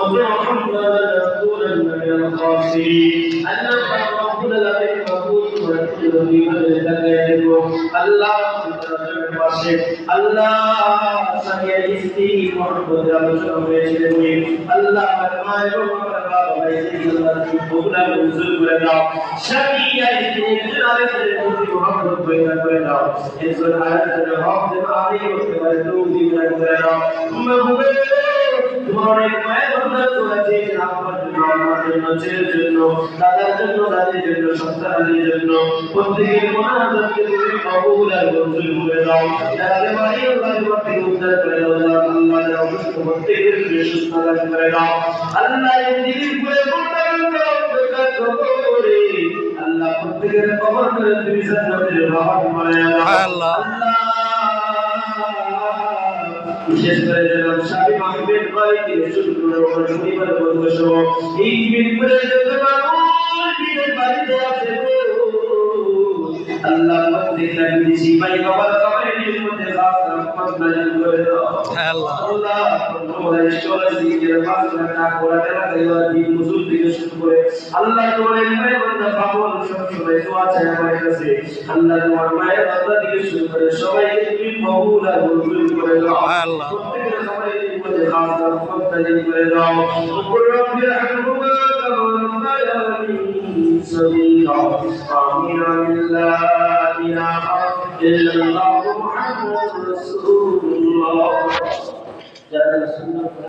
وبرحمتنا لنكونن من الخاسرين أنك رب العالمين مقبول ورسول بمن تكلم الله পাশে আল্লাহ সামিয়া ইস্তি মোহাম্মদ আলোচনা হয়েছিল আল্লাহ মায়ের বাবা ভাইকে আল্লাহ কবুল মঞ্জুর করে দাও সামিয়া ইস্তি আলাইহি মোহাম্মদ পয়দা করে দাও ইজ্জত আয়াতের হক যেন আমি করতে পারি তৌফিক করে দাও মাহবুবে তোমার মায়ের বাবা তোরাতে আমার জন্য আমার জন্য ছেলের জন্য দাদার জন্য দাদির জন্য সন্তানের জন্য প্রত্যেকের মুনাজাতকে তুমি কবুল আর মঞ্জুর করে দাও যারা মারি আল্লাহ তোমাকে উদ্ধার করে দাও আল্লাহ অবস্থা প্রত্যেকের সুস্থ করে দাও আল্লাহ এই দিন করে করে আল্লাহ প্রত্যেকের কবর করে তুমি জান্নাতের বাহর বানায়া দাও আল্লাহ বিশেষ করে জনাব শাহী মাহমুদ ভাই থেকে শুরু করে ওনার পরিবারের বন্ধু সহ এই মিরপুরে যত মানুষ বিদের বাড়িতে আছে আল্লাহ প্রত্যেকটা বিদেশি ভাই বাবার সবাইয়ের মধ্যে খাস রহমত নাযিল করে দাও আল্লাহ তোমার স্কলারশিপের মাসলা কোরআন তেলাওয়াত দিন হুজুর থেকে শুরু করে আল্লাহ তোমার মায়ের বান্দা পাগল সব সময় দোয়া চায় আমার কাছে আল্লাহ তোমার মায়ের বান্দা থেকে শুরু করে সবাইকে তুমি কবুল আর মঞ্জুর করে দাও আল্লাহ প্রত্যেকটা সবাইয়ের মধ্যে খাস রহমত নাযিল করে দাও রব্বি রহমুকা কামা রাব্বায়ানি সগীরা আমিন লা ইলাহা ইল্লাল্লাহু মুহাম্মাদুর রাসূলুল্লাহ